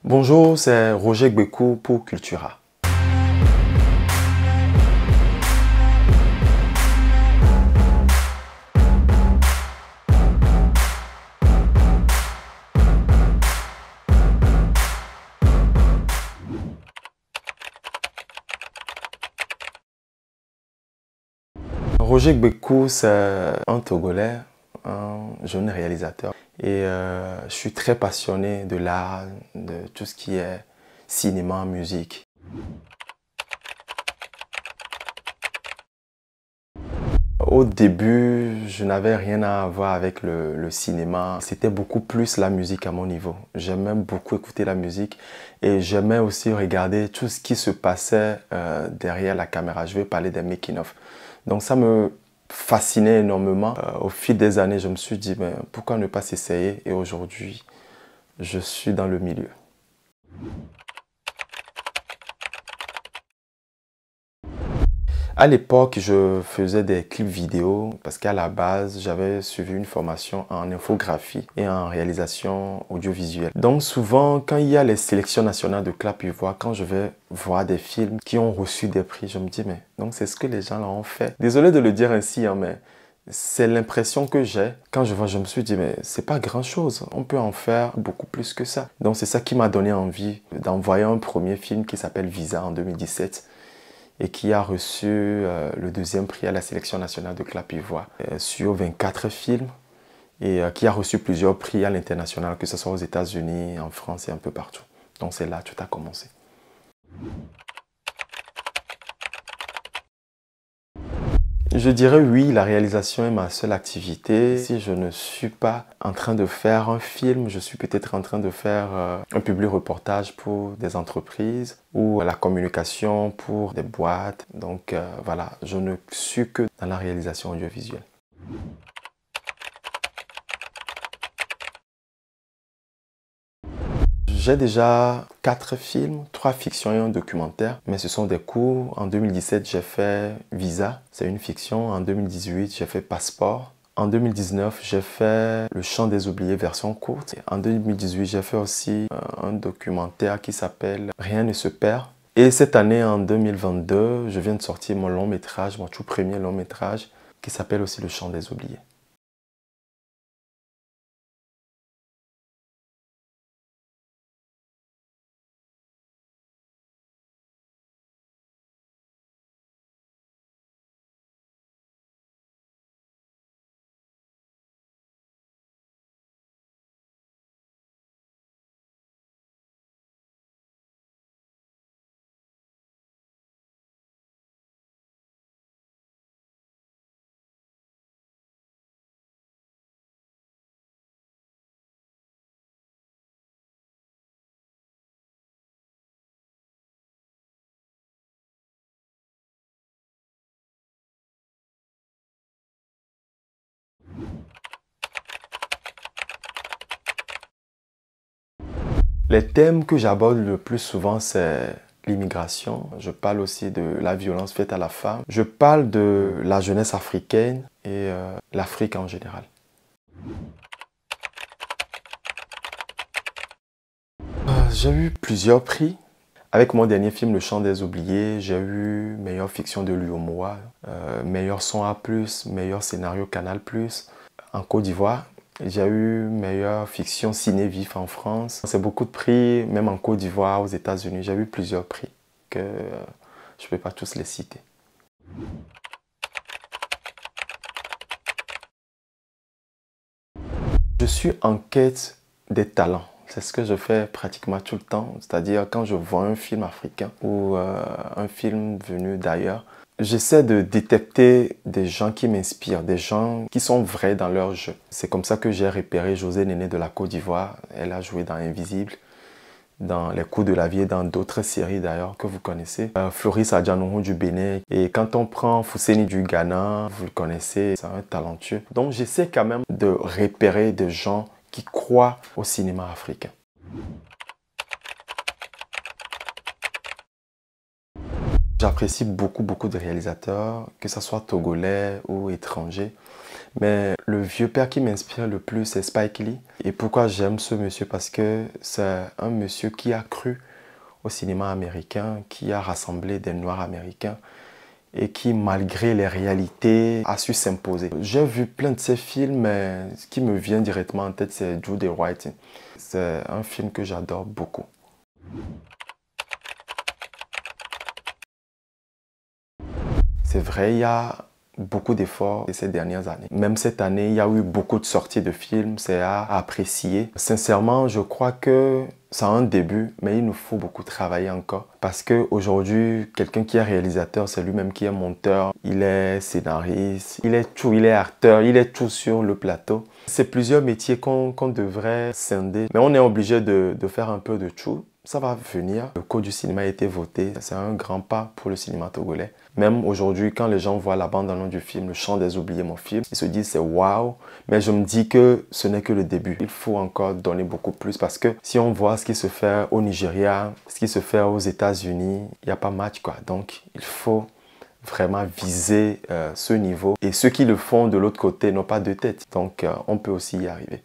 Bonjour, c'est Roger Gbekou pour Cultura. Roger Gbekou, c'est un Togolais, un jeune réalisateur. Et je suis très passionné de l'art, de tout ce qui est cinéma, musique. Au début, je n'avais rien à voir avec le cinéma. C'était beaucoup plus la musique à mon niveau. J'aimais beaucoup écouter la musique et j'aimais aussi regarder tout ce qui se passait derrière la caméra. Je vais parler des making-of. Donc ça me fascinait énormément. Au fil des années, je me suis dit, mais pourquoi ne pas s'essayer? Et aujourd'hui, je suis dans le milieu. À l'époque, je faisais des clips vidéo parce qu'à la base, j'avais suivi une formation en infographie et en réalisation audiovisuelle. Donc souvent, quand il y a les sélections nationales de Clap Ivoire, quand je vais voir des films qui ont reçu des prix, je me dis, mais donc c'est ce que les gens là ont fait. Désolé de le dire ainsi, hein, mais c'est l'impression que j'ai. Quand je vois, je me suis dit, mais c'est pas grand chose. On peut en faire beaucoup plus que ça. Donc c'est ça qui m'a donné envie d'envoyer un premier film qui s'appelle Visa en 2017. Et qui a reçu le deuxième prix à la sélection nationale de Clap Ivoire sur 24 films et qui a reçu plusieurs prix à l'international, que ce soit aux États-Unis, en France et un peu partout. Donc c'est là que tout a commencé. Je dirais oui, la réalisation est ma seule activité. Si je ne suis pas en train de faire un film, je suis peut-être en train de faire un public reportage pour des entreprises ou la communication pour des boîtes. Donc voilà, je ne suis que dans la réalisation audiovisuelle. J'ai déjà 4 films, 3 fictions et un documentaire, mais ce sont des courts. En 2017, j'ai fait Visa, c'est une fiction. En 2018, j'ai fait Passeport. En 2019, j'ai fait Le Chant des Oubliés version courte. En 2018, j'ai fait aussi un documentaire qui s'appelle Rien ne se perd. Et cette année, en 2022, je viens de sortir mon long métrage, mon tout premier long métrage, qui s'appelle aussi Le Chant des Oubliés. Les thèmes que j'aborde le plus souvent, c'est l'immigration. Je parle aussi de la violence faite à la femme. Je parle de la jeunesse africaine et l'Afrique en général. J'ai eu plusieurs prix. Avec mon dernier film, Le Chant des Oubliés, j'ai eu meilleure fiction de l'UOMOA, meilleur son A+, meilleur scénario Canal+. En Côte d'Ivoire, j'ai eu meilleure fiction Ciné Vif en France. C'est beaucoup de prix, même en Côte d'Ivoire, aux États-Unis. J'ai eu plusieurs prix que je ne peux pas tous les citer. Je suis en quête des talents. C'est ce que je fais pratiquement tout le temps. C'est-à-dire quand je vois un film africain ou un film venu d'ailleurs, j'essaie de détecter des gens qui m'inspirent, des gens qui sont vrais dans leur jeu. C'est comme ça que j'ai repéré José Néné de la Côte d'Ivoire. Elle a joué dans Invisible, dans Les Coups de la Vie et dans d'autres séries d'ailleurs que vous connaissez. Floris Adjanoun du Bénin. Et quand on prend Fousseni du Ghana, vous le connaissez, c'est un talentueux. Donc j'essaie quand même de repérer des gens qui croient au cinéma africain. J'apprécie beaucoup de réalisateurs, que ce soit togolais ou étrangers. Mais le vieux père qui m'inspire le plus, c'est Spike Lee. Et pourquoi j'aime ce monsieur? Parce que c'est un monsieur qui a cru au cinéma américain, qui a rassemblé des Noirs américains et qui, malgré les réalités, a su s'imposer. J'ai vu plein de ses films, mais ce qui me vient directement en tête, c'est Do the Right Thing. C'est un film que j'adore beaucoup. C'est vrai, il y a beaucoup d'efforts ces dernières années. Même cette année, il y a eu beaucoup de sorties de films, c'est à apprécier. Sincèrement, je crois que c'est un début, mais il nous faut beaucoup travailler encore. Parce qu'aujourd'hui, quelqu'un qui est réalisateur, c'est lui-même qui est monteur, il est scénariste, il est tout, il est acteur, il est tout sur le plateau. C'est plusieurs métiers qu'on devrait scinder, mais on est obligé de faire un peu de tout. Ça va venir. Le code du cinéma a été voté. C'est un grand pas pour le cinéma togolais. Même aujourd'hui, quand les gens voient la bande-annonce du film, Le Chant des Oubliés, mon film, ils se disent c'est waouh. Mais je me dis que ce n'est que le début. Il faut encore donner beaucoup plus parce que si on voit ce qui se fait au Nigeria, ce qui se fait aux États-Unis, il n'y a pas match quoi. Donc il faut vraiment viser ce niveau. Et ceux qui le font de l'autre côté n'ont pas de tête. Donc on peut aussi y arriver.